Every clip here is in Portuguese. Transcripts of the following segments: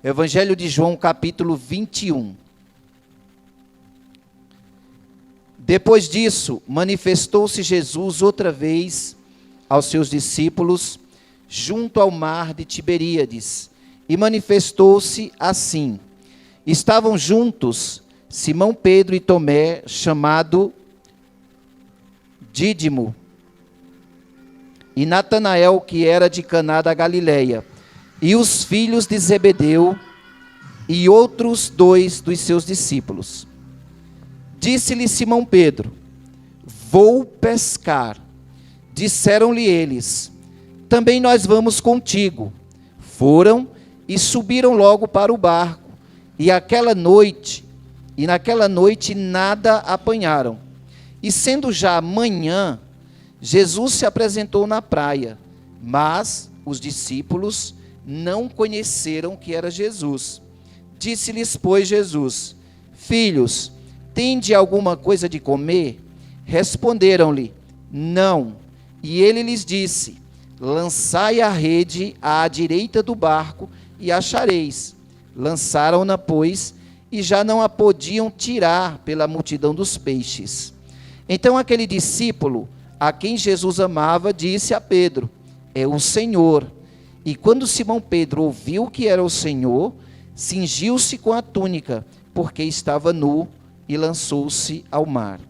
Evangelho de João, capítulo 21. Depois disso, manifestou-se Jesus outra vez aos seus discípulos, junto ao mar de Tiberíades, e manifestou-se assim. Estavam juntos Simão Pedro e Tomé, chamado Dídimo, e Natanael, que era de Caná da Galileia, e os filhos de Zebedeu, e outros 2 dos seus discípulos. Disse-lhe Simão Pedro: vou pescar. Disseram-lhe eles: também nós vamos contigo. Foram e subiram logo para o barco, e naquela noite nada apanharam. E sendo já manhã, Jesus se apresentou na praia, mas os discípulos não conheceram que era Jesus. Disse-lhes, pois, Jesus: filhos, tende alguma coisa de comer? Responderam-lhe: não. E ele lhes disse: lançai a rede à direita do barco e achareis. Lançaram-na, pois, e já não a podiam tirar pela multidão dos peixes. Então aquele discípulo, a quem Jesus amava, disse a Pedro: é o Senhor. E quando Simão Pedro ouviu que era o Senhor, cingiu-se com a túnica, porque estava nu, e lançou-se ao mar.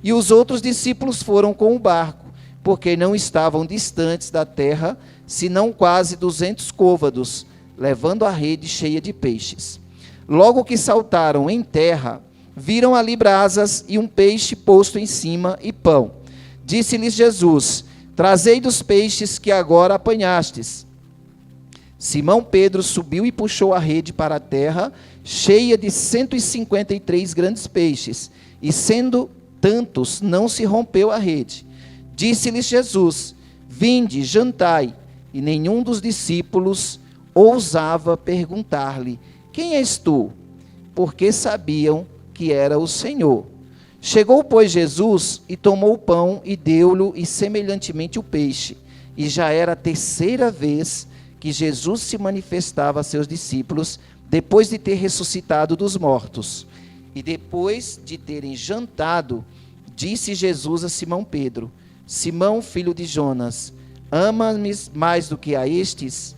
E os outros discípulos foram com o barco, porque não estavam distantes da terra, senão quase 200 côvados, levando a rede cheia de peixes. Logo que saltaram em terra, viram ali brasas e um peixe posto em cima e pão. Disse-lhes Jesus: trazei dos peixes que agora apanhastes. Simão Pedro subiu e puxou a rede para a terra, cheia de 153 grandes peixes, e sendo tantos, não se rompeu a rede. Disse-lhes Jesus: vinde, jantai. E nenhum dos discípulos ousava perguntar-lhe: quem és tu? Porque sabiam que era o Senhor. Chegou, pois, Jesus, e tomou o pão, e deu-lhe, e semelhantemente o peixe. E já era a terceira vez que Jesus se manifestava a seus discípulos, depois de ter ressuscitado dos mortos. E depois de terem jantado, disse Jesus a Simão Pedro: Simão, filho de Jonas, ama-me mais do que a estes?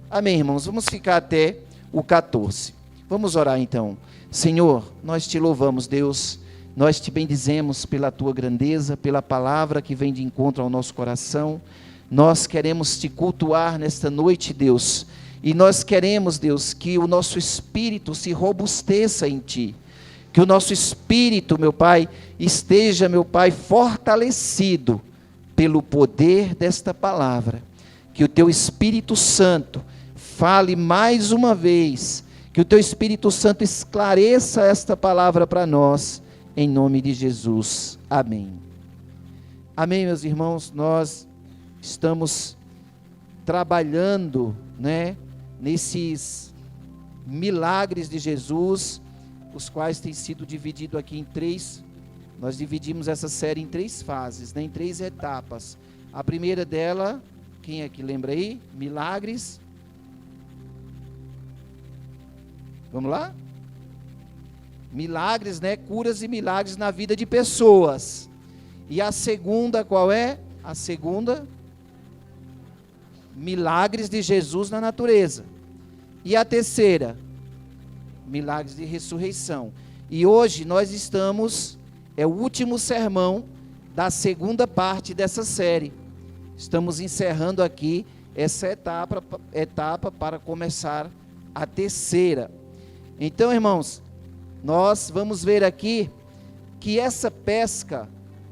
Amém, irmãos? Vamos ficar até o 14. Vamos orar então. Senhor, nós te louvamos, Deus. Nós te bendizemos pela tua grandeza, pela palavra que vem de encontro ao nosso coração. Nós queremos te cultuar nesta noite, Deus. E nós queremos, Deus, que o nosso espírito se robusteça em ti. Que o nosso espírito, meu Pai, esteja, meu Pai, fortalecido pelo poder desta palavra. Que o teu Espírito Santo fale mais uma vez. Que o teu Espírito Santo esclareça esta palavra para nós. Em nome de Jesus. Amém. Amém, meus irmãos. Nós estamos trabalhando, nesses milagres de Jesus, os quais têm sido divididos aqui em 3. Nós dividimos essa série em 3 fases, em 3 etapas. A primeira dela, quem é que lembra aí? Milagres. Vamos lá? Milagres, curas e milagres na vida de pessoas. E a segunda, qual é? A segunda, milagres de Jesus na natureza. E a terceira, milagres de ressurreição. E hoje nós estamos, é o último sermão da segunda parte dessa série. Estamos encerrando aqui essa etapa para começar a terceira. Então, irmãos, nós vamos ver aqui que essa pesca,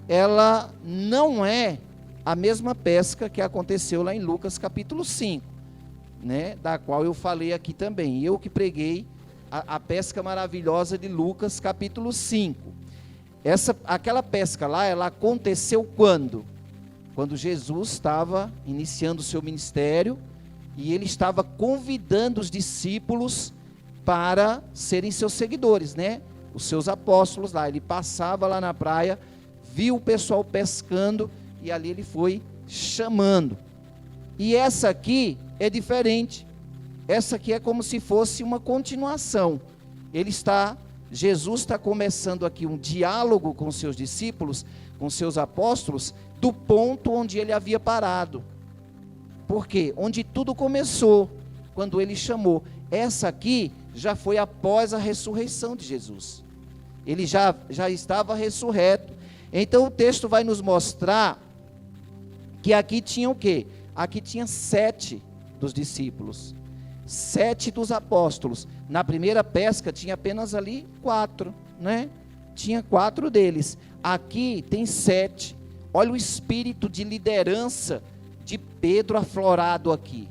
ela não é a mesma pesca que aconteceu lá em Lucas capítulo 5, da qual eu falei aqui também. Eu que preguei a pesca maravilhosa de Lucas capítulo 5. Aquela pesca lá, ela aconteceu quando? Quando Jesus estava iniciando o seu ministério e ele estava convidando os discípulos para serem seus seguidores, os seus apóstolos lá. Ele passava lá na praia, viu o pessoal pescando e ali ele foi chamando. E essa aqui é diferente. essa aqui é como se fosse uma continuação. Jesus está começando aqui um diálogo com seus discípulos, com seus apóstolos, do ponto onde ele havia parado. Por quê? Onde tudo começou, quando ele chamou. Essa aqui já foi após a ressurreição de Jesus. Ele já estava ressurreto. Então o texto vai nos mostrar que aqui tinha o quê? Aqui tinha 7 dos discípulos, 7 dos apóstolos. Na primeira pesca tinha apenas ali 4, né? Tinha 4 deles. Aqui tem 7. Olha o espírito de liderança de Pedro aflorado aqui.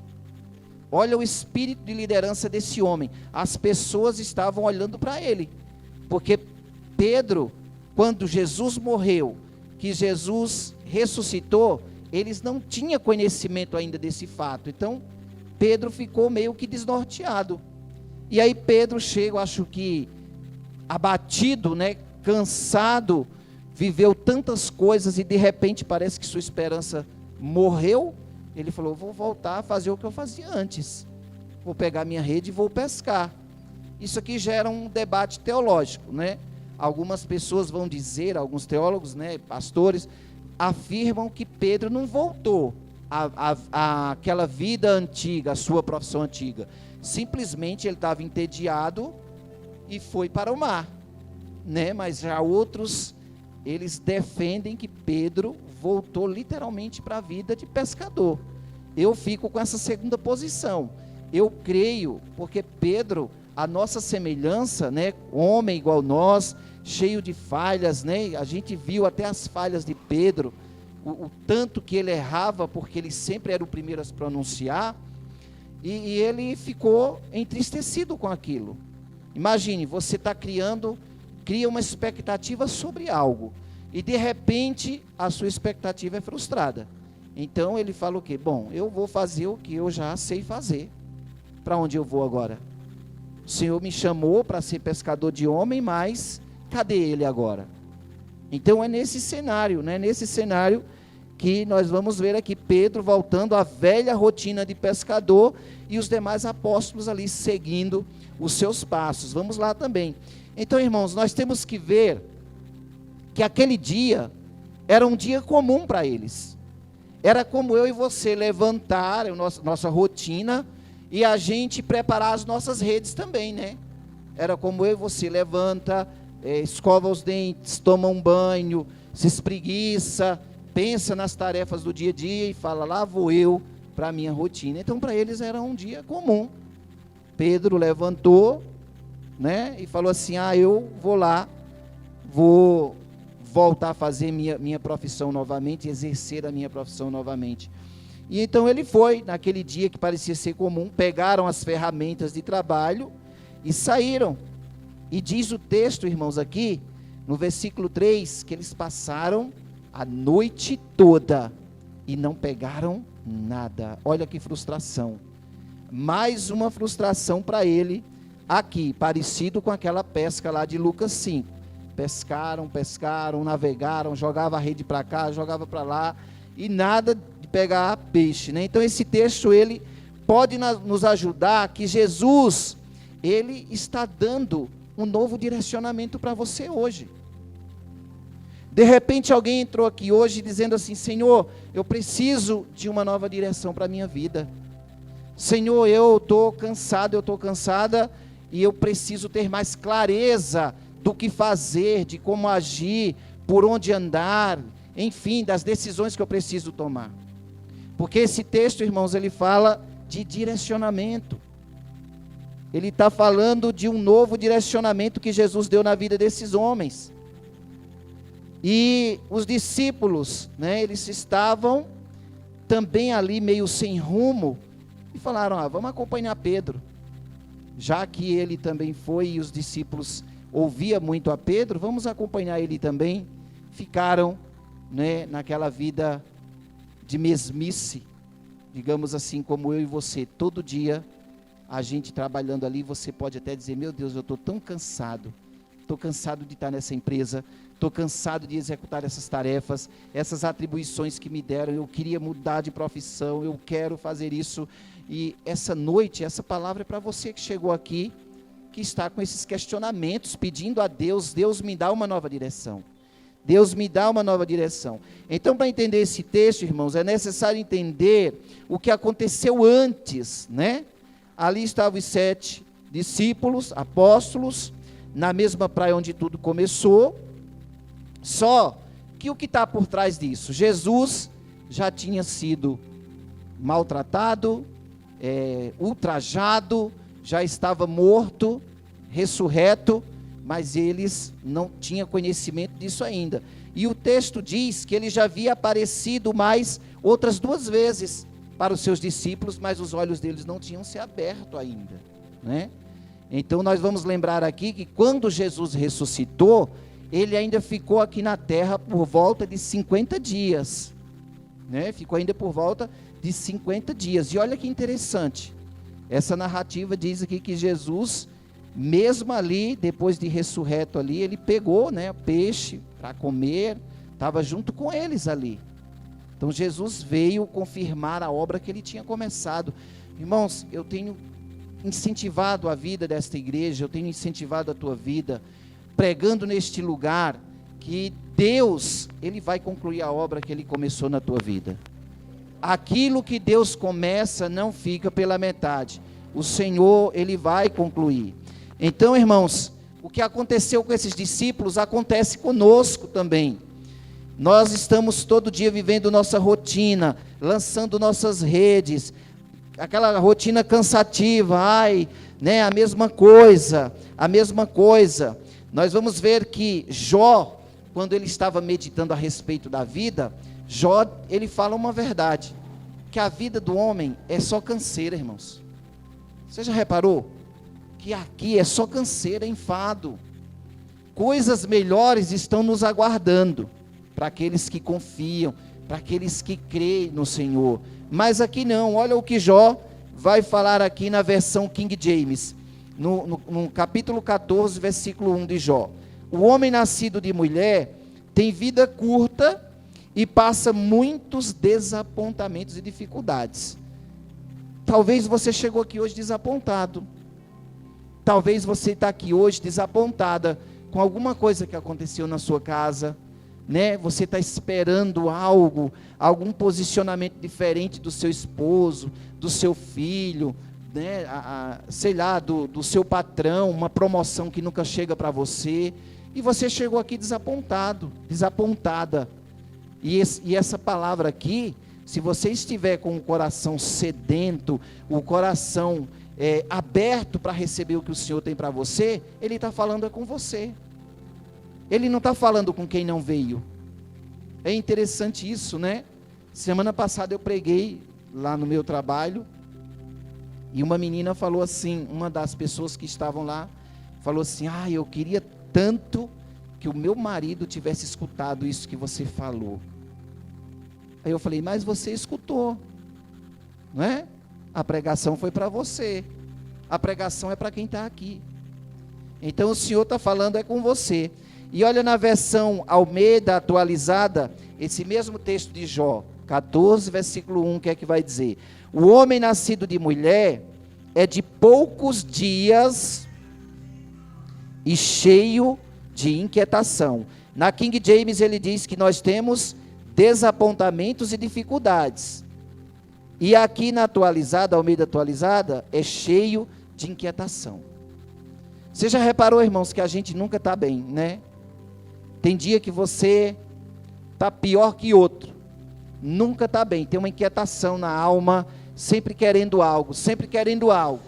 Olha o espírito de liderança desse homem. As pessoas estavam olhando para ele, porque Pedro, quando Jesus morreu, que Jesus ressuscitou, eles não tinham conhecimento ainda desse fato. Então, Pedro ficou meio que desnorteado. E aí Pedro chega, eu acho que abatido, né, cansado, viveu tantas coisas e de repente parece que sua esperança morreu. Ele falou: vou voltar a fazer o que eu fazia antes. Vou pegar minha rede e vou pescar. Isso aqui gera um debate teológico, né? Algumas pessoas vão dizer, alguns teólogos, né, pastores, afirmam que Pedro não voltou àquela vida antiga, a sua profissão antiga. Simplesmente ele estava entediado e foi para o mar, né? Mas já outros, eles defendem que Pedro voltou literalmente para a vida de pescador. Eu fico com essa segunda posição. Eu creio, porque Pedro, a nossa semelhança, né, homem igual nós, cheio de falhas, né? A gente viu até as falhas de Pedro, o tanto que ele errava, porque ele sempre era o primeiro a se pronunciar, e ele ficou entristecido com aquilo. Imagine, você cria uma expectativa sobre algo, e de repente a sua expectativa é frustrada. Então ele fala o quê? Bom, eu vou fazer o que eu já sei fazer. Para onde eu vou agora? O Senhor me chamou para ser pescador de homem, mas cadê ele agora? Então é nesse cenário, né? Nesse cenário que nós vamos ver aqui Pedro voltando à velha rotina de pescador e os demais apóstolos ali seguindo os seus passos. Vamos lá também. Então, irmãos, nós temos que ver que aquele dia era um dia comum para eles. Era como eu e você levantar a nossa rotina e a gente preparar as nossas redes também, né? Era como eu e você levanta, escova os dentes, toma um banho, se espreguiça, pensa nas tarefas do dia a dia e fala: lá vou eu para a minha rotina. Então para eles era um dia comum. Pedro levantou, né, e falou assim: eu vou lá, vou voltar a fazer minha profissão novamente, exercer a minha profissão novamente. E então ele foi, naquele dia que parecia ser comum, pegaram as ferramentas de trabalho e saíram. E diz o texto, irmãos, aqui, no versículo 3, que eles passaram a noite toda e não pegaram nada. Olha que frustração. Mais uma frustração para ele aqui, parecido com aquela pesca lá de Lucas 5. Pescaram, navegaram, jogava a rede para cá, jogava para lá, e nada de pegar peixe, né? Então esse texto, ele pode nos ajudar, que Jesus, ele está dando um novo direcionamento para você hoje. De repente alguém entrou aqui hoje dizendo assim: Senhor, eu preciso de uma nova direção para a minha vida. Senhor, eu estou cansado, eu estou cansada, e eu preciso ter mais clareza do que fazer, de como agir, por onde andar, enfim, das decisões que eu preciso tomar. Porque esse texto, irmãos, ele fala de direcionamento. Ele está falando de um novo direcionamento que Jesus deu na vida desses homens. E os discípulos, né, eles estavam também ali meio sem rumo, e falaram: vamos acompanhar Pedro. Já que ele também foi e os discípulos ouvia muito a Pedro, vamos acompanhar ele também. Ficaram, né, naquela vida de mesmice, digamos assim, como eu e você. Todo dia a gente trabalhando ali, você pode até dizer: meu Deus, eu estou tão cansado, estou cansado de estar nessa empresa, estou cansado de executar essas tarefas, essas atribuições que me deram, eu queria mudar de profissão, eu quero fazer isso. E essa noite, essa palavra é para você que chegou aqui, que está com esses questionamentos, pedindo a Deus, Deus me dá uma nova direção. Deus me dá uma nova direção. Então, para entender esse texto, irmãos, é necessário entender o que aconteceu antes, né? Ali estavam os 7 discípulos, apóstolos, na mesma praia onde tudo começou. Só que o que está por trás disso? Jesus já tinha sido maltratado, ultrajado, já estava morto, ressurreto, mas eles não tinham conhecimento disso ainda. E o texto diz que ele já havia aparecido mais outras 2 vezes para os seus discípulos, mas os olhos deles não tinham se aberto ainda, né? Então nós vamos lembrar aqui que quando Jesus ressuscitou, ele ainda ficou aqui na terra por volta de 50 dias, né? Ficou ainda por volta de 50 dias. E olha que interessante, essa narrativa diz aqui que Jesus, mesmo ali, depois de ressurreto ali, ele pegou, né, peixe para comer, estava junto com eles ali. Então Jesus veio confirmar a obra que ele tinha começado. Irmãos, eu tenho incentivado a vida desta igreja, eu tenho incentivado a tua vida, pregando neste lugar, que Deus, ele vai concluir a obra que ele começou na tua vida. Aquilo que Deus começa não fica pela metade. O Senhor, ele vai concluir. Então, irmãos, o que aconteceu com esses discípulos acontece conosco também. Nós estamos todo dia vivendo nossa rotina, lançando nossas redes, aquela rotina cansativa, né, a mesma coisa. Nós vamos ver que Jó, quando ele estava meditando a respeito da vida, Jó, ele fala uma verdade, que a vida do homem é só canseira, irmãos. Você já reparou? Que aqui é só canseira, enfado. Coisas melhores estão nos aguardando, para aqueles que confiam, para aqueles que creem no Senhor. Mas aqui não, olha o que Jó vai falar aqui na versão King James, no capítulo 14, versículo 1 de Jó. O homem nascido de mulher tem vida curta e passa muitos desapontamentos e dificuldades. Talvez você chegou aqui hoje desapontado. Talvez você está aqui hoje desapontada com alguma coisa que aconteceu na sua casa, né? Você está esperando algo, algum posicionamento diferente do seu esposo, do seu filho, né? Sei lá, do seu patrão, uma promoção que nunca chega para você, e você chegou aqui desapontado, desapontada. E essa palavra aqui, se você estiver com o coração sedento, o coração aberto para receber o que o Senhor tem para você, Ele está falando com você. Ele não está falando com quem não veio. É interessante isso, né? Semana passada eu preguei lá no meu trabalho, e uma menina falou assim, uma das pessoas que estavam lá, falou assim, eu queria tanto que o meu marido tivesse escutado isso que você falou. Aí eu falei, mas você escutou, não é? A pregação foi para você, a pregação é para quem está aqui. Então o Senhor está falando com você. E olha na versão Almeida atualizada, esse mesmo texto de Jó, 14, versículo 1, o que é que vai dizer? O homem nascido de mulher é de poucos dias e cheio de inquietação. Na King James ele diz que nós temos desapontamentos e dificuldades. E aqui na atualizada, Almeida atualizada, é cheio de inquietação. Você já reparou, irmãos, que a gente nunca está bem, né? Tem dia que você está pior que outro. Nunca está bem, tem uma inquietação na alma, sempre querendo algo, sempre querendo algo.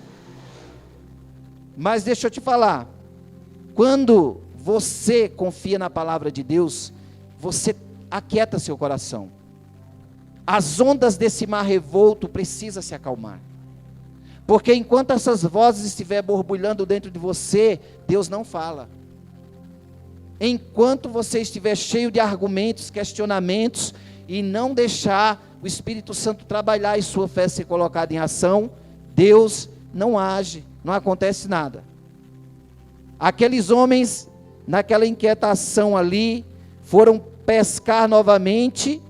Mas deixa eu te falar, quando você confia na palavra de Deus, você aquieta seu coração. As ondas desse mar revolto precisam se acalmar. Porque enquanto essas vozes estiverem borbulhando dentro de você, Deus não fala. Enquanto você estiver cheio de argumentos, questionamentos, e não deixar o Espírito Santo trabalhar e sua fé ser colocada em ação, Deus não age, não acontece nada. Aqueles homens naquela inquietação ali, foram pescar novamente,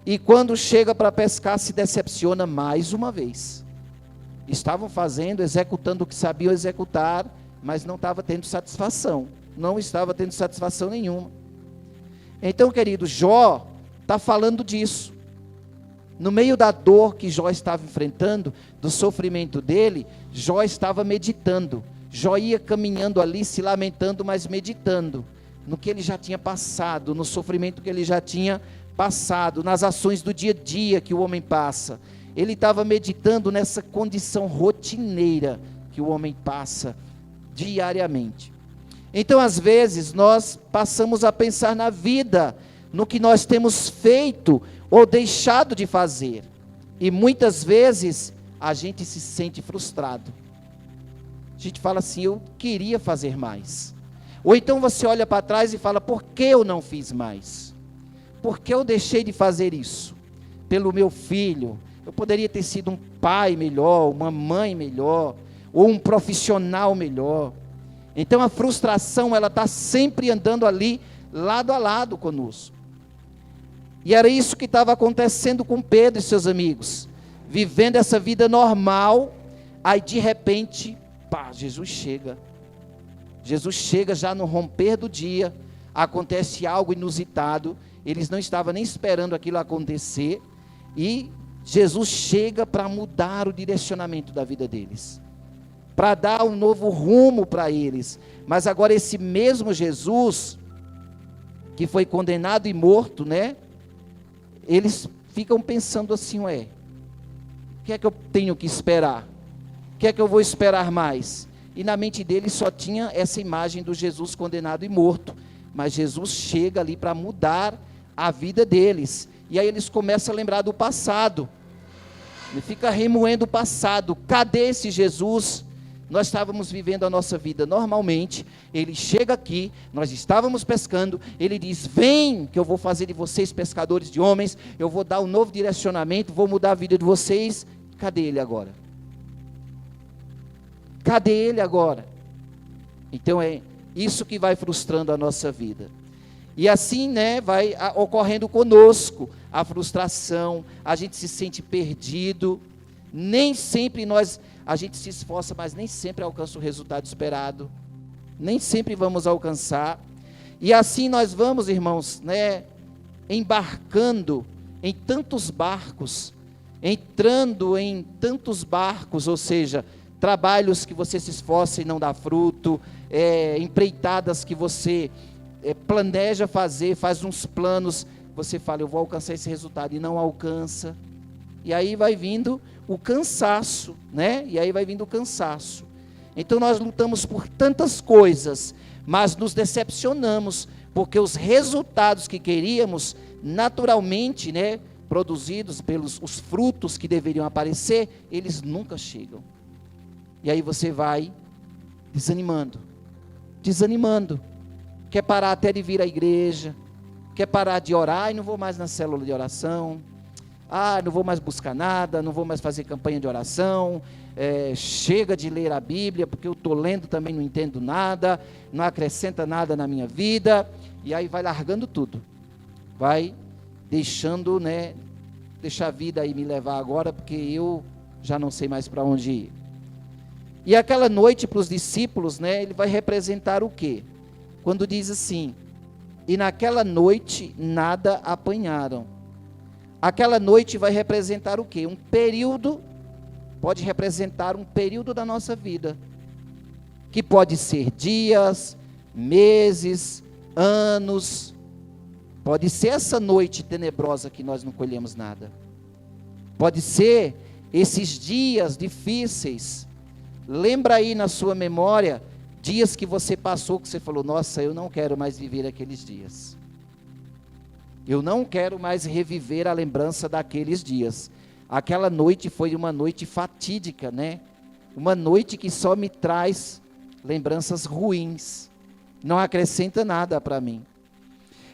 e quando chega para pescar, se decepciona mais uma vez. Estavam fazendo, executando o que sabiam executar, mas não estava tendo satisfação, não estava tendo satisfação nenhuma. Então, querido, Jó está falando disso. No meio da dor que Jó estava enfrentando, do sofrimento dele, Jó estava meditando. Jó ia caminhando ali, se lamentando, mas meditando no que ele já tinha passado, no sofrimento que ele já tinha passado, nas ações do dia a dia que o homem passa. Ele estava meditando nessa condição rotineira que o homem passa diariamente. Então, às vezes, nós passamos a pensar na vida, no que nós temos feito ou deixado de fazer. E muitas vezes, a gente se sente frustrado. A gente fala assim, eu queria fazer mais. Ou então você olha para trás e fala, por que eu não fiz mais? Por que eu deixei de fazer isso? Pelo meu filho. Eu poderia ter sido um pai melhor, uma mãe melhor, ou um profissional melhor. Então a frustração, ela está sempre andando ali, lado a lado conosco. E era isso que estava acontecendo com Pedro e seus amigos, vivendo essa vida normal, aí de repente, Jesus chega. Jesus chega já no romper do dia, acontece algo inusitado, eles não estavam nem esperando aquilo acontecer, e Jesus chega para mudar o direcionamento da vida deles, para dar um novo rumo para eles. Mas agora esse mesmo Jesus, que foi condenado e morto, né? Eles ficam pensando assim, o que é que eu tenho que esperar? O que é que eu vou esperar mais? E na mente deles só tinha essa imagem do Jesus condenado e morto. Mas Jesus chega ali para mudar a vida deles. E aí eles começam a lembrar do passado. Ele fica remoendo o passado. Cadê esse Jesus? Nós estávamos vivendo a nossa vida normalmente. Ele chega aqui, nós estávamos pescando. Ele diz, vem que eu vou fazer de vocês pescadores de homens. Eu vou dar um novo direcionamento, vou mudar a vida de vocês. Cadê ele agora? Cadê ele agora? Então é isso que vai frustrando a nossa vida. E assim, né, vai ocorrendo conosco a frustração, a gente se sente perdido. Nem sempre a gente se esforça, mas nem sempre alcança o resultado esperado. Nem sempre vamos alcançar. E assim nós vamos, irmãos, né, embarcando em tantos barcos, entrando em tantos barcos, ou seja, trabalhos que você se esforça e não dá fruto, empreitadas que você planeja fazer, faz uns planos, você fala, eu vou alcançar esse resultado, e não alcança. E aí vai vindo o cansaço, né? E aí vai vindo o cansaço. Então nós lutamos por tantas coisas, mas nos decepcionamos, porque os resultados que queríamos, naturalmente, né, produzidos pelos os frutos que deveriam aparecer, eles nunca chegam. E aí você vai desanimando, quer parar até de vir à igreja, quer parar de orar, e não vou mais na célula de oração, não vou mais buscar nada, não vou mais fazer campanha de oração, chega de ler a Bíblia, porque eu estou lendo também não entendo nada, não acrescenta nada na minha vida, e aí vai largando tudo, vai deixando, né, deixar a vida aí me levar agora, porque eu já não sei mais para onde ir. E aquela noite para os discípulos, né, ele vai representar o quê? Quando diz assim, e naquela noite nada apanharam. Aquela noite vai representar o quê? Um período, pode representar um período da nossa vida, que pode ser dias, meses, anos, pode ser essa noite tenebrosa que nós não colhemos nada, pode ser esses dias difíceis. Lembra aí na sua memória, dias que você passou, que você falou, nossa, eu não quero mais viver aqueles dias. Eu não quero mais reviver a lembrança daqueles dias. Aquela noite foi uma noite fatídica, né? Uma noite que só me traz lembranças ruins. Não acrescenta nada para mim.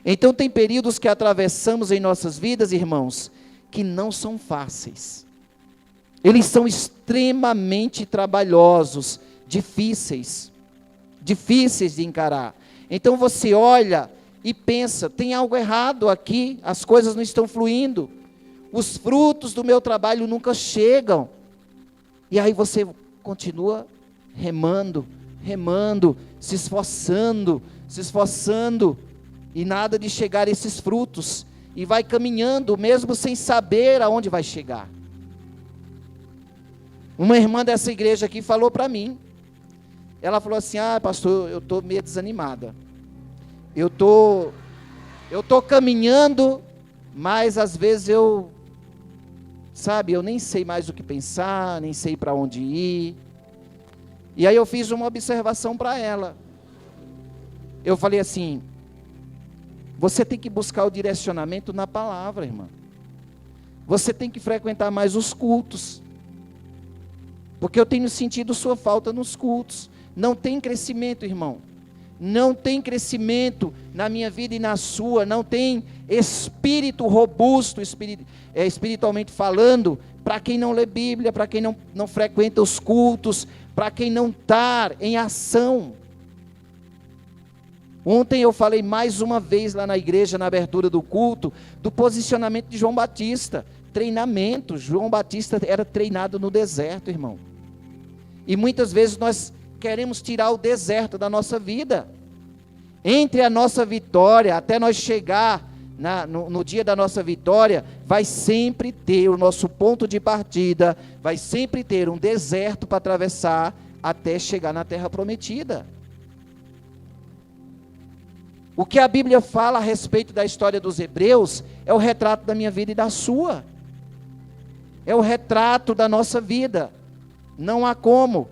Então tem períodos que atravessamos em nossas vidas, irmãos, que não são fáceis. Eles são extremamente trabalhosos, difíceis de encarar. Então você olha e pensa, tem algo errado aqui, as coisas não estão fluindo, os frutos do meu trabalho nunca chegam. E aí você continua remando, se esforçando, e nada de chegar a esses frutos, e vai caminhando, mesmo sem saber aonde vai chegar. Uma irmã dessa igreja aqui falou para mim, ela falou assim, pastor, eu estou meio desanimada, eu tô caminhando, mas às vezes eu nem sei mais o que pensar, nem sei para onde ir. E aí eu fiz uma observação para ela. Eu falei assim, você tem que buscar o direcionamento na palavra, irmã. Você tem que frequentar mais os cultos. Porque eu tenho sentido sua falta nos cultos. Não tem crescimento, irmão. Não tem crescimento na minha vida e na sua. Não tem espírito robusto, espiritualmente falando, para quem não lê Bíblia, para quem não frequenta os cultos, para quem não está em ação. Ontem eu falei mais uma vez lá na igreja, na abertura do culto, do posicionamento de João Batista. Treinamento. João Batista era treinado no deserto, irmão. E muitas vezes nós queremos tirar o deserto da nossa vida. Entre a nossa vitória, até nós chegar no dia da nossa vitória, vai sempre ter o nosso ponto de partida, vai sempre ter um deserto para atravessar, até chegar na terra prometida. O que a Bíblia fala a respeito da história dos hebreus, é o retrato da minha vida e da sua. É o retrato da nossa vida. Não há como.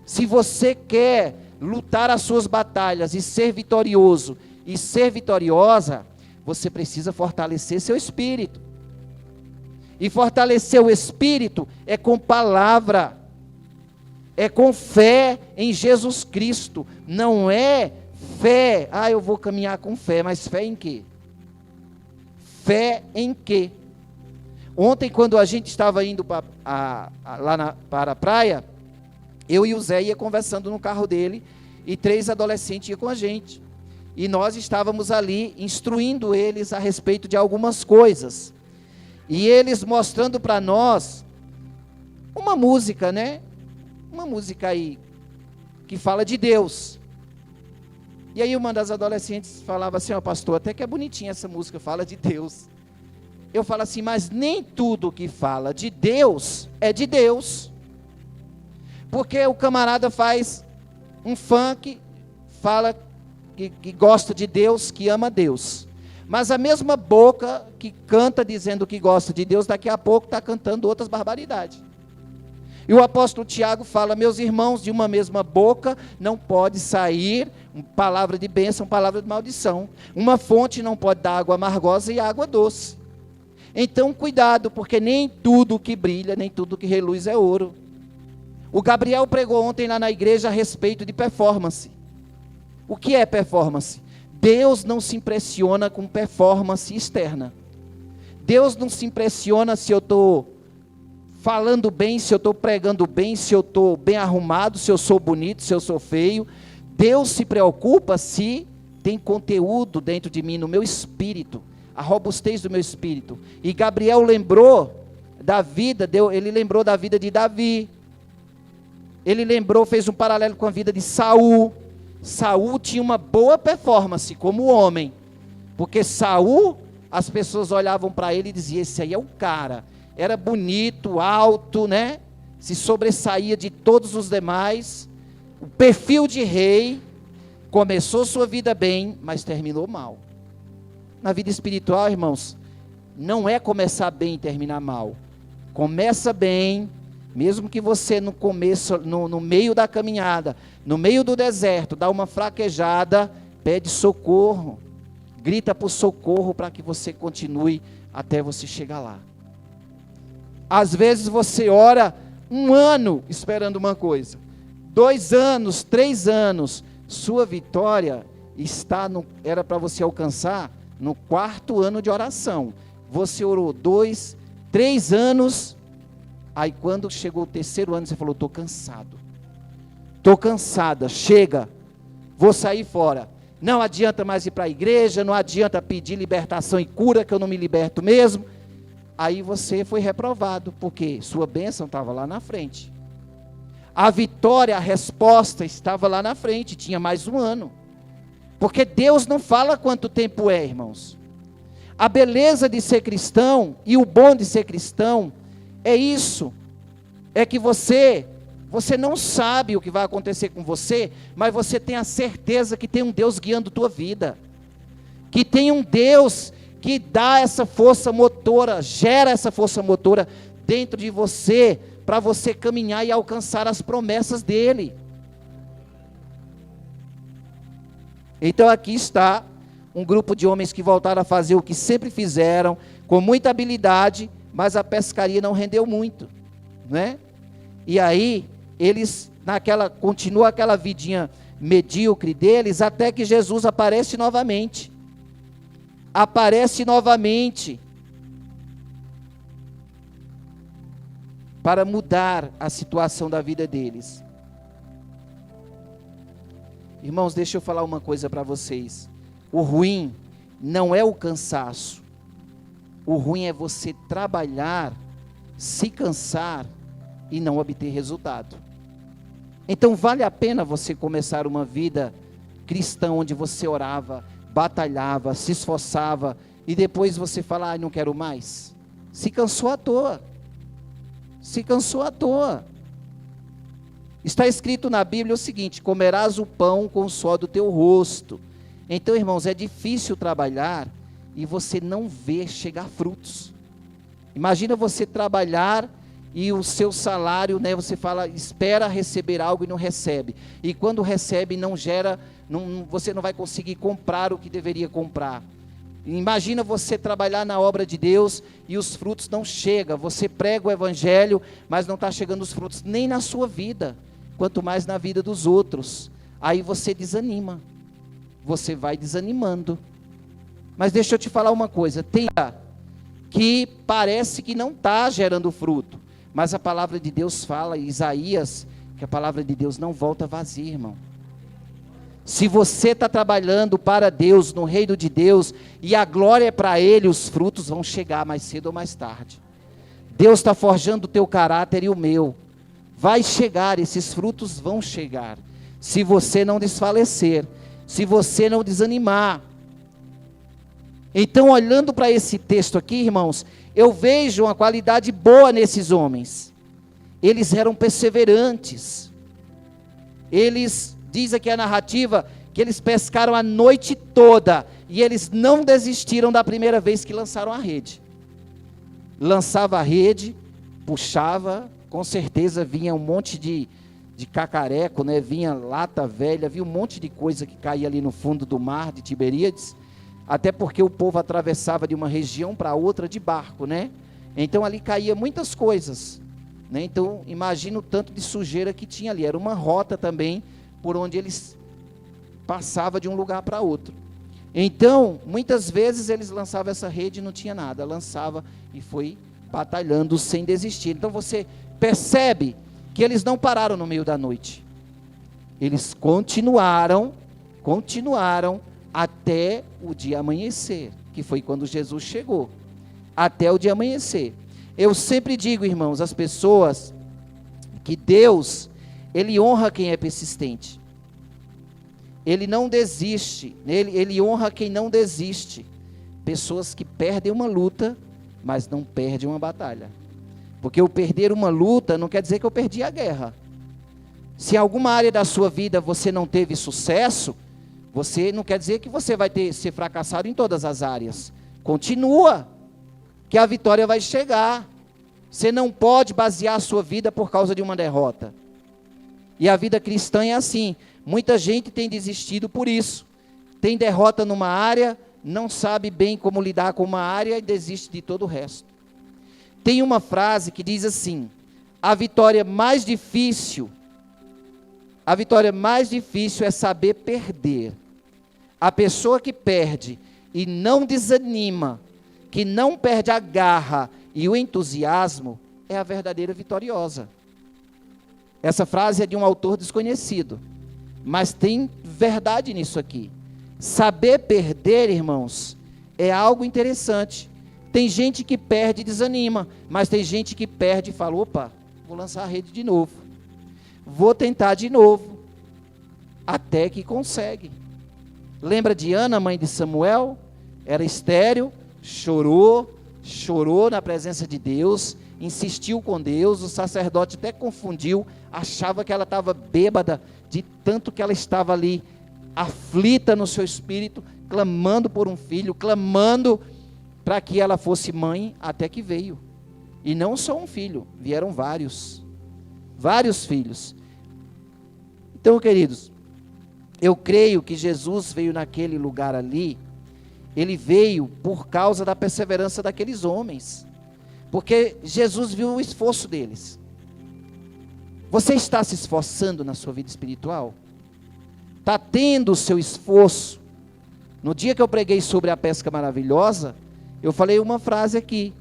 Se você quer lutar as suas batalhas e ser vitorioso e ser vitoriosa, você precisa fortalecer seu espírito. E fortalecer o espírito é com palavra, é com fé em Jesus Cristo. Não é fé, eu vou caminhar com fé, mas fé em quê? Fé em quê? Ontem, quando a gente estava indo para a praia, eu e o Zé ia conversando no carro dele, e 3 adolescentes iam com a gente. E nós estávamos ali, instruindo eles a respeito de algumas coisas. E eles mostrando para nós, uma música, né? Uma música aí, que fala de Deus. E aí uma das adolescentes falava assim, pastor, até que é bonitinha essa música, fala de Deus. Eu falo assim, mas nem tudo que fala de Deus, é de Deus. Porque o camarada faz um funk, fala que gosta de Deus, que ama Deus. Mas a mesma boca que canta dizendo que gosta de Deus, daqui a pouco está cantando outras barbaridades. E o apóstolo Tiago fala, meus irmãos, de uma mesma boca não pode sair palavra de bênção, palavra de maldição. Uma fonte não pode dar água amargosa e água doce. Então cuidado, porque nem tudo que brilha, nem tudo que reluz é ouro. O Gabriel pregou ontem lá na igreja a respeito de performance. O que é performance? Deus não se impressiona com performance externa. Deus não se impressiona se eu estou falando bem, se eu estou pregando bem, se eu estou bem arrumado, se eu sou bonito, se eu sou feio. Deus se preocupa se tem conteúdo dentro de mim, no meu espírito, a robustez do meu espírito. E Gabriel lembrou da vida, ele lembrou da vida de Davi. Ele lembrou, fez um paralelo com a vida de Saul. Saul tinha uma boa performance como homem, porque Saul, as pessoas olhavam para ele e diziam, esse aí é o cara, era bonito, alto, né? Se sobressaía de todos os demais, o perfil de rei, começou sua vida bem, mas terminou mal. Na vida espiritual, irmãos, não é começar bem e terminar mal. Começa bem, mesmo que você no começo, no meio da caminhada, no meio do deserto, dá uma fraquejada, pede socorro, grita por socorro para que você continue até você chegar lá. Às vezes você ora 1 ano esperando uma coisa, 2 anos, 3 anos, sua vitória era para você alcançar no 4º ano de oração. Você orou 2, 3 anos, aí quando chegou o 3º ano, você falou, estou cansado, estou cansada, chega, vou sair fora. Não adianta mais ir para a igreja, não adianta pedir libertação e cura, que eu não me liberto mesmo. Aí você foi reprovado, porque sua bênção estava lá na frente. A vitória, a resposta estava lá na frente, tinha mais um ano. Porque Deus não fala quanto tempo é, irmãos. A beleza de ser cristão e o bom de ser cristão é isso. É que você não sabe o que vai acontecer com você, mas você tem a certeza que tem um Deus guiando tua vida. Que tem um Deus que dá essa força motora, gera essa força motora dentro de você, para você caminhar e alcançar as promessas dele. Então aqui está um grupo de homens que voltaram a fazer o que sempre fizeram, com muita habilidade, mas a pescaria não rendeu muito, né? E aí, eles, continua aquela vidinha medíocre deles, até que Jesus aparece novamente. Aparece novamente, para mudar a situação da vida deles. Irmãos, deixa eu falar uma coisa para vocês. O ruim não é o cansaço. O ruim é você trabalhar, se cansar e não obter resultado. Então vale a pena você começar uma vida cristã onde você orava, batalhava, se esforçava e depois você fala, não quero mais. Se cansou à toa. Se cansou à toa. Está escrito na Bíblia o seguinte: comerás o pão com o suor do teu rosto. Então, irmãos, é difícil trabalhar e você não ver chegar frutos. Imagina você trabalhar e o seu salário, né, você fala, espera receber algo e não recebe. E quando recebe, não gera, você não vai conseguir comprar o que deveria comprar. Imagina você trabalhar na obra de Deus e os frutos não chegam. Você prega o evangelho, mas não está chegando os frutos nem na sua vida, quanto mais na vida dos outros. Aí você desanima. Você vai desanimando. Mas deixa eu te falar uma coisa. Tem que parece que não está gerando fruto. Mas a palavra de Deus fala, em Isaías, que a palavra de Deus não volta vazia, irmão. Se você está trabalhando para Deus, no reino de Deus, e a glória é para Ele, os frutos vão chegar mais cedo ou mais tarde. Deus está forjando o teu caráter e o meu. Vai chegar, esses frutos vão chegar. Se você não desfalecer, se você não desanimar. Então, olhando para esse texto aqui, irmãos, eu vejo uma qualidade boa nesses homens. Eles eram perseverantes. Diz aqui a narrativa, que eles pescaram a noite toda, e eles não desistiram da primeira vez que lançaram a rede. Lançava a rede, puxava, com certeza vinha um monte de cacareco, né? Vinha lata velha, vinha um monte de coisa que caía ali no fundo do mar de Tiberíades, até porque o povo atravessava de uma região para outra de barco, né? Então ali caía muitas coisas, né? Então imagina o tanto de sujeira que tinha ali, era uma rota também, por onde eles passavam de um lugar para outro. Então, muitas vezes eles lançavam essa rede e não tinha nada, lançava e foi batalhando sem desistir. Então você percebe que eles não pararam no meio da noite. Eles continuaram até o dia amanhecer, que foi quando Jesus chegou. Até o dia amanhecer. Eu sempre digo, irmãos, às pessoas, que Deus, Ele honra quem é persistente. Ele não desiste. Ele honra quem não desiste. Pessoas que perdem uma luta, mas não perdem uma batalha. Porque eu perder uma luta não quer dizer que eu perdi a guerra. Se em alguma área da sua vida você não teve sucesso, você não quer dizer que você vai ser fracassado em todas as áreas. Continua, que a vitória vai chegar. Você não pode basear a sua vida por causa de uma derrota. E a vida cristã é assim. Muita gente tem desistido por isso. Tem derrota numa área, não sabe bem como lidar com uma área e desiste de todo o resto. Tem uma frase que diz assim: a vitória mais difícil é saber perder. A pessoa que perde e não desanima, que não perde a garra e o entusiasmo, é a verdadeira vitoriosa. Essa frase é de um autor desconhecido, mas tem verdade nisso aqui. Saber perder, irmãos, é algo interessante. Tem gente que perde e desanima, mas tem gente que perde e fala, opa, vou lançar a rede de novo. Vou tentar de novo. Até que consegue. Lembra de Ana, mãe de Samuel? Era estéril, chorou na presença de Deus, insistiu com Deus, o sacerdote até confundiu, achava que ela estava bêbada, de tanto que ela estava ali, aflita no seu espírito, clamando por um filho, clamando para que ela fosse mãe, até que veio. E não só um filho, vieram vários filhos. Então, queridos, eu creio que Jesus veio naquele lugar ali, ele veio por causa da perseverança daqueles homens, porque Jesus viu o esforço deles. Você está se esforçando na sua vida espiritual? Está tendo o seu esforço? No dia que eu preguei sobre a pesca maravilhosa, eu falei uma frase aqui: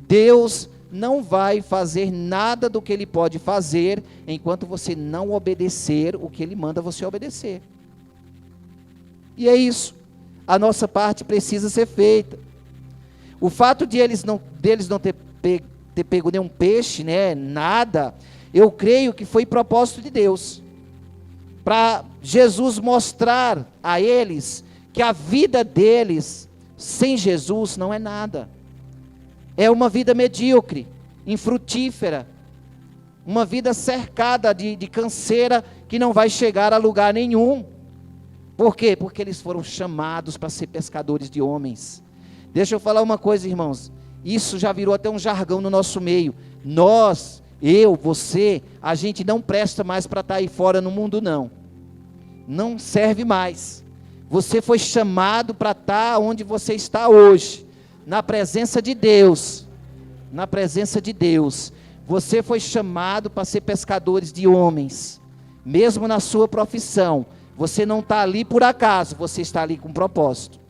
Deus não vai fazer nada do que Ele pode fazer, enquanto você não obedecer o que Ele manda você obedecer. E é isso, a nossa parte precisa ser feita. O fato de deles não ter pego nenhum peixe, né, nada, eu creio que foi propósito de Deus, para Jesus mostrar a eles que a vida deles sem Jesus não é nada. É uma vida medíocre, infrutífera, uma vida cercada de canseira que não vai chegar a lugar nenhum. Por quê? Porque eles foram chamados para ser pescadores de homens. Deixa eu falar uma coisa, irmãos, isso já virou até um jargão no nosso meio. Nós, eu, você, a gente não presta mais para estar aí fora no mundo, não. Não serve mais. Você foi chamado para estar onde você está hoje, na presença de Deus. Na presença de Deus. Você foi chamado para ser pescadores de homens. Mesmo na sua profissão. Você não está ali por acaso, você está ali com propósito.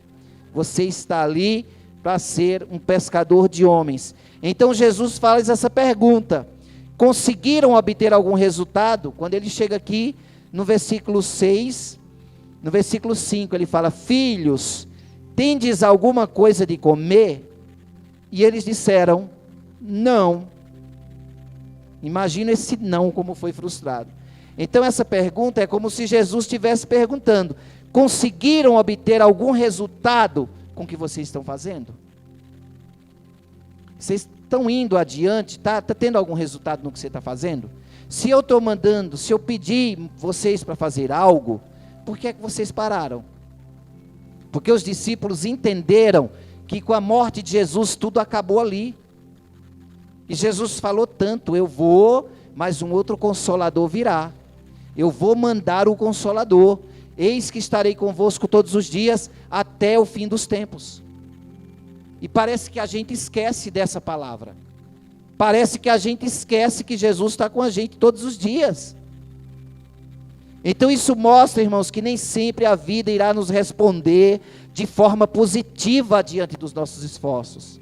Você está ali para ser um pescador de homens. Então Jesus faz essa pergunta: conseguiram obter algum resultado? Quando ele chega aqui no versículo 6, no versículo 5, ele fala: filhos, tendes alguma coisa de comer? E eles disseram: não. Imagina esse não como foi frustrado. Então essa pergunta é como se Jesus estivesse perguntando: conseguiram obter algum resultado com o que vocês estão fazendo? Vocês estão indo adiante? Está tendo algum resultado no que você está fazendo? Se eu estou mandando, se eu pedir vocês para fazer algo, por que é que vocês pararam? Porque os discípulos entenderam que com a morte de Jesus tudo acabou ali. E Jesus falou tanto: eu vou, mas um outro Consolador virá. Eu vou mandar o Consolador. Eis que estarei convosco todos os dias até o fim dos tempos. E parece que a gente esquece dessa palavra. Parece que a gente esquece que Jesus está com a gente todos os dias. Então isso mostra, irmãos, que nem sempre a vida irá nos responder de forma positiva diante dos nossos esforços.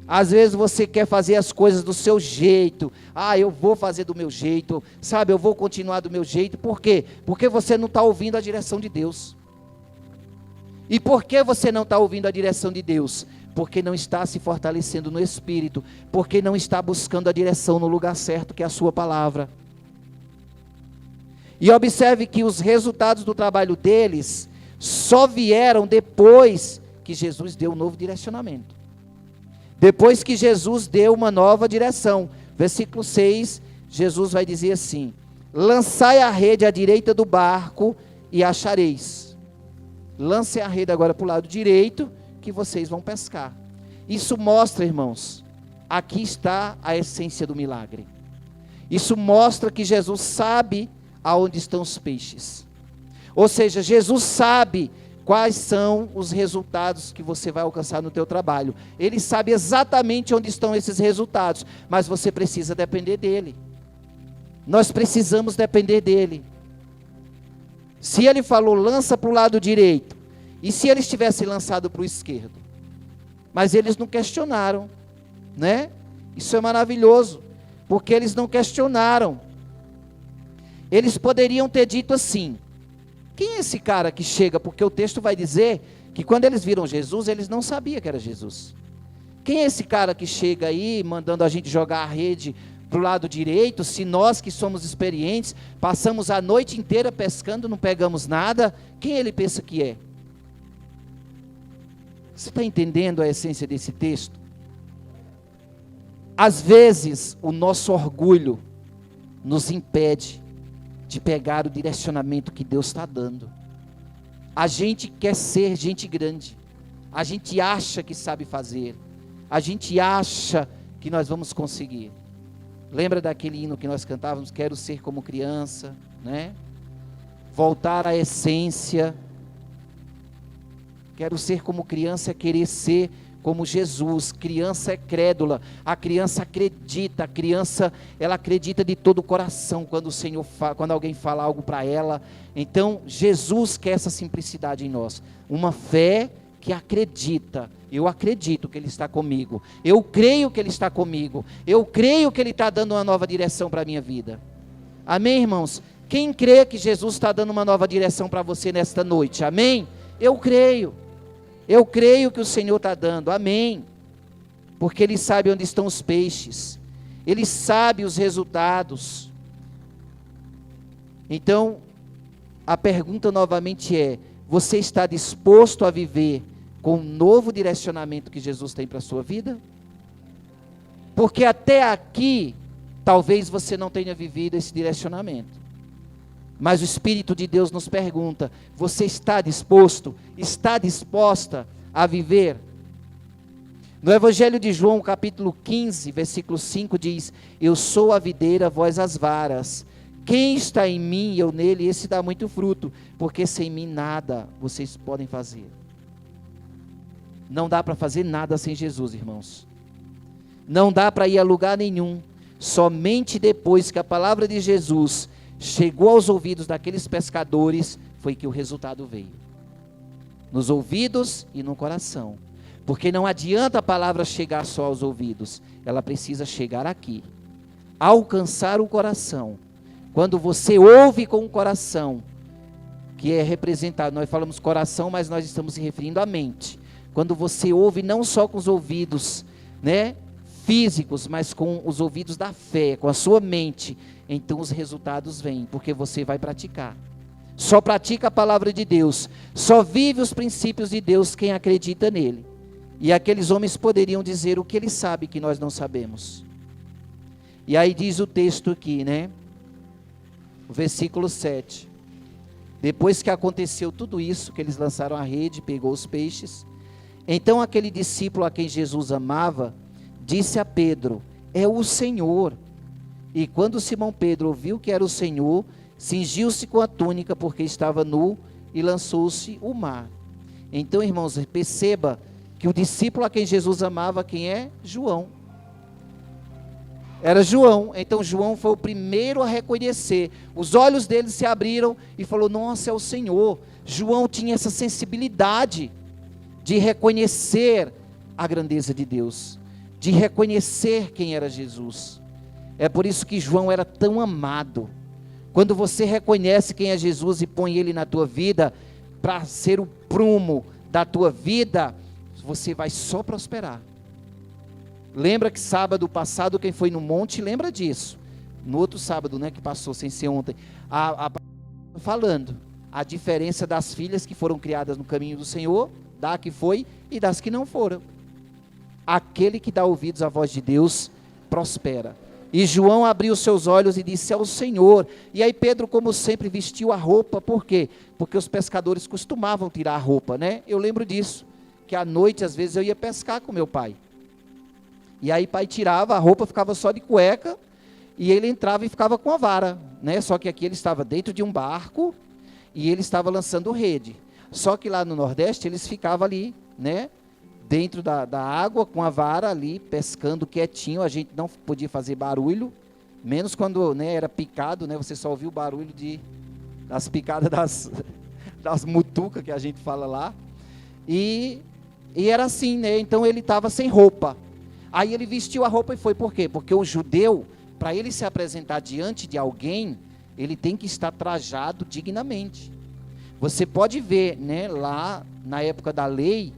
Às vezes você quer fazer as coisas do seu jeito. Eu vou fazer do meu jeito, sabe, eu vou continuar do meu jeito. Por quê? Porque você não está ouvindo a direção de Deus. E por que você não está ouvindo a direção de Deus? Porque não está se fortalecendo no Espírito, porque não está buscando a direção no lugar certo, que é a sua palavra. E observe que os resultados do trabalho deles só vieram depois que Jesus deu um novo direcionamento. Depois que Jesus deu uma nova direção. Versículo 6, Jesus vai dizer assim: lançai a rede à direita do barco e achareis. Lance a rede agora para o lado direito, que vocês vão pescar. Isso mostra, irmãos, aqui está a essência do milagre. Isso mostra que Jesus sabe aonde estão os peixes. Ou seja, Jesus sabe quais são os resultados que você vai alcançar no teu trabalho. Ele sabe exatamente onde estão esses resultados, mas você precisa depender dele. Nós precisamos depender dele. Se ele falou, lança para o lado direito, e se eles tivessem lançado para o esquerdo? Mas eles não questionaram, né? Isso é maravilhoso, porque eles não questionaram. Eles poderiam ter dito assim: Quem é esse cara que chega? Porque o texto vai dizer que quando eles viram Jesus, eles não sabiam que era Jesus. Quem é esse cara que chega aí, mandando a gente jogar a rede para o lado direito, se nós que somos experientes, passamos a noite inteira pescando, não pegamos nada? Quem ele pensa que é? Você está entendendo a essência desse texto? Às vezes, o nosso orgulho nos impede de pegar o direcionamento que Deus está dando. A gente quer ser gente grande, a gente acha que sabe fazer, a gente acha que nós vamos conseguir. Lembra daquele hino que nós cantávamos, quero ser como criança, né? Voltar à essência. Quero ser como criança, é querer ser como Jesus. Criança é crédula, a criança acredita, a criança, ela acredita de todo o coração quando o Senhor quando alguém fala algo para ela. Então, Jesus quer essa simplicidade em nós, uma fé que acredita. Eu acredito que Ele está comigo, eu creio que Ele está comigo, eu creio que Ele está dando uma nova direção para a minha vida. Amém, irmãos? Quem crê que Jesus está dando uma nova direção para você nesta noite? Amém? Eu creio que o Senhor está dando, amém, porque Ele sabe onde estão os peixes, Ele sabe os resultados. Então, a pergunta novamente é, você está disposto a viver com o novo direcionamento que Jesus tem para a sua vida? Porque até aqui, talvez você não tenha vivido esse direcionamento, mas o Espírito de Deus nos pergunta, você está disposto, está disposta a viver? No Evangelho de João, capítulo 15, versículo 5 diz, eu sou a videira, vós as varas, quem está em mim e eu nele, esse dá muito fruto, porque sem mim nada vocês podem fazer. Não dá para fazer nada sem Jesus, irmãos. Não dá para ir a lugar nenhum, somente depois que a palavra de Jesus chegou aos ouvidos daqueles pescadores, foi que o resultado veio. Nos ouvidos e no coração. Porque não adianta a palavra chegar só aos ouvidos, ela precisa chegar aqui, alcançar o coração. Quando você ouve com o coração, que é representado, nós falamos coração, mas nós estamos se referindo à mente. Quando você ouve não só com os ouvidos, né, físicos, mas com os ouvidos da fé, com a sua mente, então os resultados vêm, porque você vai praticar. Só pratica a palavra de Deus, só vive os princípios de Deus quem acredita nele. E aqueles homens poderiam dizer o que ele sabe que nós não sabemos. E aí diz o texto aqui, né? O versículo 7. Depois que aconteceu tudo isso, que eles lançaram a rede, pegou os peixes, então aquele discípulo a quem Jesus amava, disse a Pedro, é o Senhor. E quando Simão Pedro ouviu que era o Senhor, cingiu-se com a túnica, porque estava nu, e lançou-se ao mar. Então, irmãos, perceba que o discípulo a quem Jesus amava, quem é? João. Era João. Então João foi o primeiro a reconhecer. Os olhos dele se abriram e falou, nossa, é o Senhor. João tinha essa sensibilidade de reconhecer a grandeza de Deus, de reconhecer quem era Jesus. É por isso que João era tão amado. Quando você reconhece quem é Jesus e põe ele na tua vida, para ser o prumo da tua vida, você vai só prosperar. Lembra que sábado passado, quem foi no monte, lembra disso. No outro sábado, né, que passou, sem ser ontem, falando a diferença das filhas que foram criadas no caminho do Senhor, da que foi e das que não foram. Aquele que dá ouvidos à voz de Deus, prospera. E João abriu seus olhos e disse, é o Senhor. E aí Pedro, como sempre, vestiu a roupa. Por quê? Porque os pescadores costumavam tirar a roupa, né? Eu lembro disso, que à noite, às vezes, eu ia pescar com meu pai. E aí pai tirava, a roupa ficava só de cueca, e ele entrava e ficava com a vara, né? Só que aqui ele estava dentro de um barco, e ele estava lançando rede. Só que lá no Nordeste, eles ficavam ali, né? Dentro da água, com a vara ali, pescando quietinho, a gente não podia fazer barulho, menos quando, né, era picado, né? Você só ouvia o barulho das picadas das mutucas, que a gente fala lá. E era assim, né? Então ele estava sem roupa. Aí ele vestiu a roupa e foi. Por quê? Porque o judeu, para ele se apresentar diante de alguém, ele tem que estar trajado dignamente. Você pode ver, né, lá na época da lei,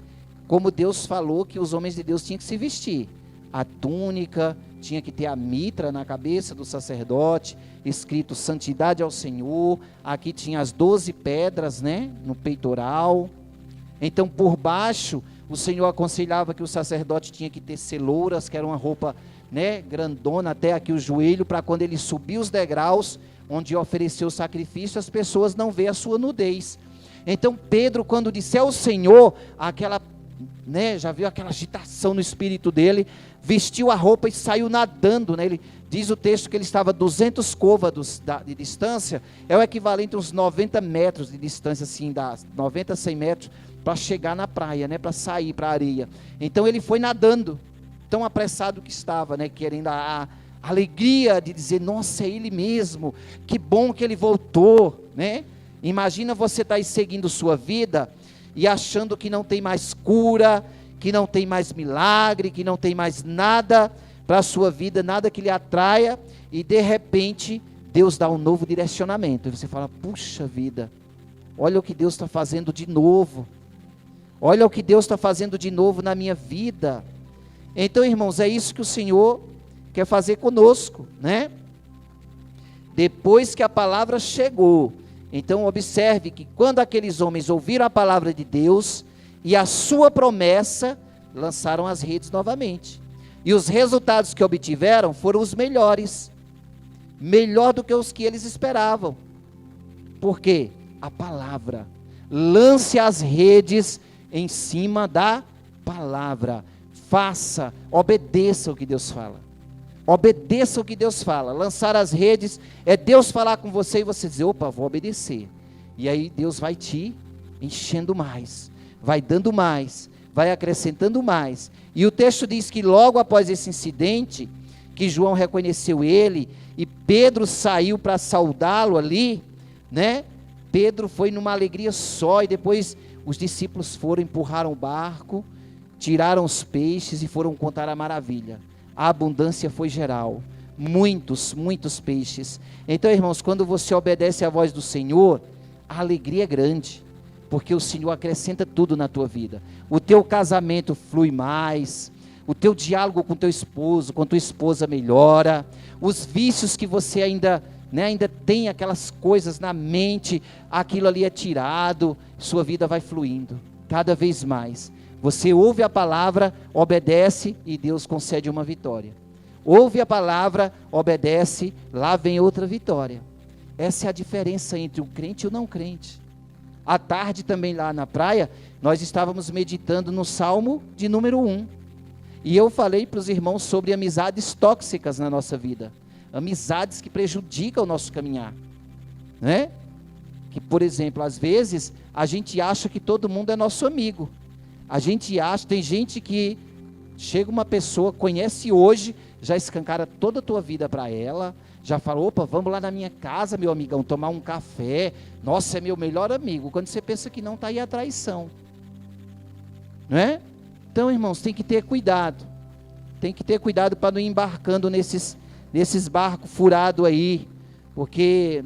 como Deus falou que os homens de Deus tinham que se vestir. A túnica, tinha que ter a mitra na cabeça do sacerdote, escrito santidade ao Senhor. Aqui tinha as 12 pedras, né, no peitoral. Então, por baixo, o Senhor aconselhava que o sacerdote tinha que ter celouras, que era uma roupa, né, grandona até aqui o joelho, para quando ele subir os degraus, onde ofereceu o sacrifício, as pessoas não vejam a sua nudez. Então, Pedro, quando disse ao Senhor, aquela, né, já viu aquela agitação no espírito dele, vestiu a roupa e saiu nadando, né? Ele diz o texto que ele estava a 200 côvados de distância, é o equivalente a uns 90 metros de distância, assim, 90 a 100 metros, para chegar na praia, né, para sair para a areia. Então ele foi nadando, tão apressado que estava, né, querendo a alegria de dizer, nossa, é ele mesmo, que bom que ele voltou, né? Imagina você estar aí seguindo sua vida e achando que não tem mais cura, que não tem mais milagre, que não tem mais nada para a sua vida, nada que lhe atraia, e de repente Deus dá um novo direcionamento, e você fala, puxa vida, olha o que Deus está fazendo de novo, olha o que Deus está fazendo de novo na minha vida. Então, irmãos, é isso que o Senhor quer fazer conosco, né? Depois que a palavra chegou, então observe que quando aqueles homens ouviram a palavra de Deus e a sua promessa, lançaram as redes novamente, e os resultados que obtiveram foram os melhores, melhor do que os que eles esperavam. Por quê? A palavra. Lance as redes em cima da palavra. Faça, obedeça o que Deus fala. Obedeça o que Deus fala. Lançar as redes é Deus falar com você e você dizer, opa, vou obedecer. E aí Deus vai te enchendo mais, vai dando mais, vai acrescentando mais. E o texto diz que logo após esse incidente, que João reconheceu ele, e Pedro saiu para saudá-lo ali, né? Pedro foi numa alegria só, e depois os discípulos foram, empurraram o barco, tiraram os peixes e foram contar a maravilha. A abundância foi geral, muitos, muitos peixes. Então, irmãos, quando você obedece à voz do Senhor, a alegria é grande, porque o Senhor acrescenta tudo na tua vida. O teu casamento flui mais, o teu diálogo com teu esposo, com tua esposa melhora, os vícios que você ainda tem aquelas coisas na mente, aquilo ali é tirado, sua vida vai fluindo, cada vez mais. Você ouve a palavra, obedece e Deus concede uma vitória. Ouve a palavra, obedece, lá vem outra vitória. Essa é a diferença entre o crente e o não crente. À tarde também lá na praia, nós estávamos meditando no Salmo de número 1. E eu falei para os irmãos sobre amizades tóxicas na nossa vida. Amizades que prejudicam o nosso caminhar, né? Que, por exemplo, às vezes, a gente acha que todo mundo é nosso amigo. A gente acha, tem gente que chega uma pessoa, conhece hoje, já escancara toda a tua vida para ela, já fala, opa, vamos lá na minha casa, meu amigão, tomar um café, nossa, é meu melhor amigo. Quando você pensa que não, está aí a traição, não é? Então, irmãos, tem que ter cuidado para não ir embarcando nesses barcos furados aí, porque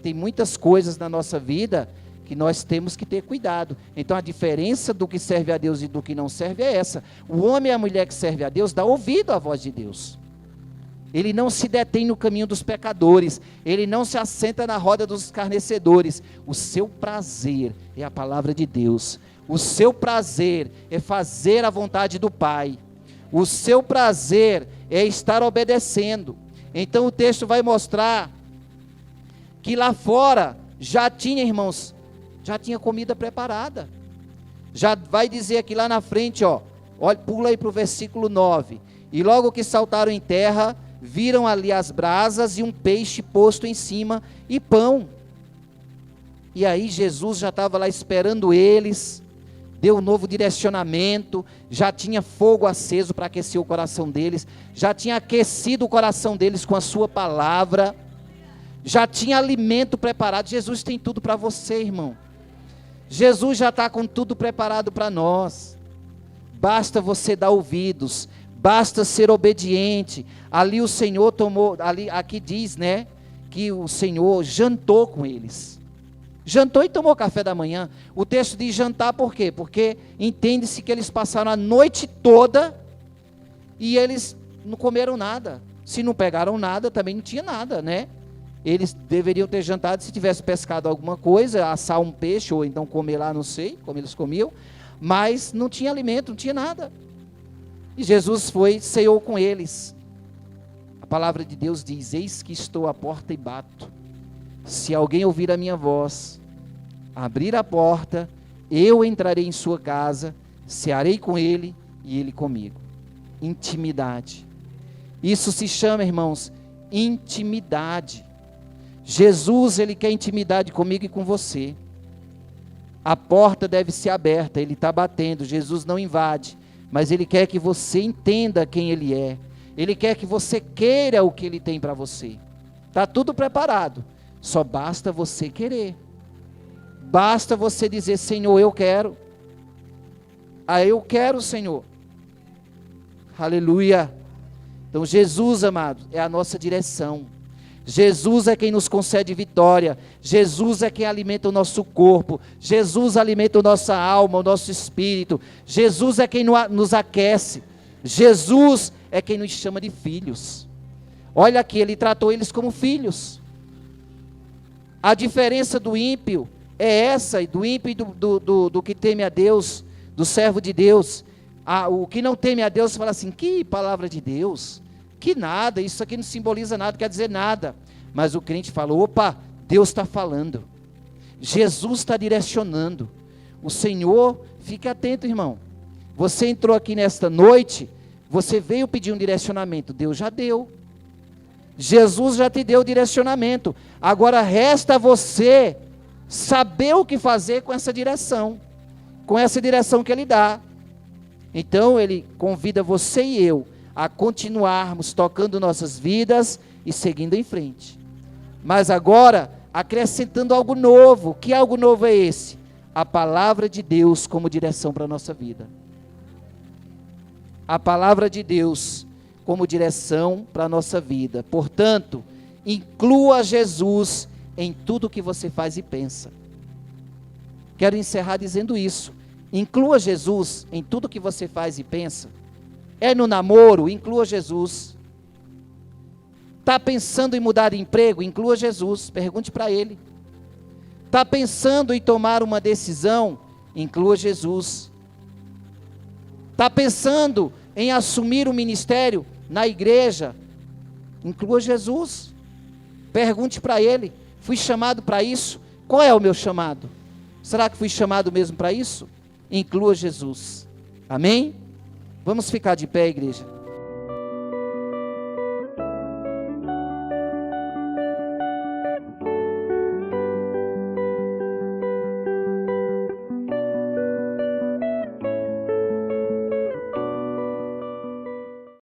tem muitas coisas na nossa vida que nós temos que ter cuidado. Então a diferença do que serve a Deus e do que não serve é essa. O homem e a mulher que serve a Deus dá ouvido à voz de Deus. Ele não se detém no caminho dos pecadores, ele não se assenta na roda dos escarnecedores. O seu prazer é a palavra de Deus. O seu prazer é fazer a vontade do Pai. O seu prazer é estar obedecendo. Então o texto vai mostrar que lá fora já tinha, irmãos, já tinha comida preparada. Já vai dizer aqui lá na frente, olha, pula aí para o versículo 9. E logo que saltaram em terra, viram ali as brasas e um peixe posto em cima e pão. E aí Jesus já estava lá esperando eles, deu um novo direcionamento, já tinha fogo aceso para aquecer o coração deles, já tinha aquecido o coração deles com a sua palavra, já tinha alimento preparado. Jesus tem tudo para você, irmão. Jesus já está com tudo preparado para nós. Basta você dar ouvidos, basta ser obediente. Ali o Senhor tomou, aqui diz, né, que o Senhor jantou com eles. Jantou e tomou café da manhã. O texto diz jantar por quê? Porque entende-se que eles passaram a noite toda e eles não comeram nada. Se não pegaram nada, também não tinha nada, né? Eles deveriam ter jantado se tivesse pescado alguma coisa, assar um peixe ou então comer lá, não sei, como eles comiam, mas não tinha alimento, não tinha nada. E Jesus foi, ceou com eles. A palavra de Deus diz: eis que estou à porta e bato. Se alguém ouvir a minha voz, abrir a porta, eu entrarei em sua casa, cearei com ele e ele comigo. Intimidade. Isso se chama, irmãos, intimidade. Jesus, ele quer intimidade comigo e com você. A porta deve ser aberta, ele está batendo. Jesus não invade, mas ele quer que você entenda quem ele é. Ele quer que você queira o que ele tem para você. Está tudo preparado, só basta você querer. Basta você dizer: Senhor, eu quero. Ah, eu quero, Senhor. Aleluia. Então Jesus, amado, é a nossa direção. Jesus é quem nos concede vitória. Jesus é quem alimenta o nosso corpo. Jesus alimenta a nossa alma, o nosso espírito. Jesus é quem nos aquece. Jesus é quem nos chama de filhos. Olha aqui, ele tratou eles como filhos. A diferença do ímpio é essa, do ímpio e do que teme a Deus, do servo de Deus. O que não teme a Deus fala assim: que palavra de Deus, que nada, isso aqui não simboliza nada, quer dizer nada. Mas o crente fala: opa, Deus está falando, Jesus está direcionando, o Senhor, fique atento, irmão. Você entrou aqui nesta noite, você veio pedir um direcionamento, Deus já deu, Jesus já te deu o direcionamento, agora resta você saber o que fazer com essa direção que Ele dá. Então Ele convida você e eu a continuarmos tocando nossas vidas e seguindo em frente. Mas agora, acrescentando algo novo. Que algo novo é esse? A palavra de Deus como direção para a nossa vida. A palavra de Deus como direção para a nossa vida. Portanto, inclua Jesus em tudo que você faz e pensa. Quero encerrar dizendo isso. Inclua Jesus em tudo que você faz e pensa. É no namoro? Inclua Jesus. Está pensando em mudar de emprego? Inclua Jesus. Pergunte para Ele. Está pensando em tomar uma decisão? Inclua Jesus. Está pensando em assumir um ministério na igreja? Inclua Jesus. Pergunte para Ele: fui chamado para isso? Qual é o meu chamado? Será que fui chamado mesmo para isso? Inclua Jesus. Amém? Vamos ficar de pé, igreja.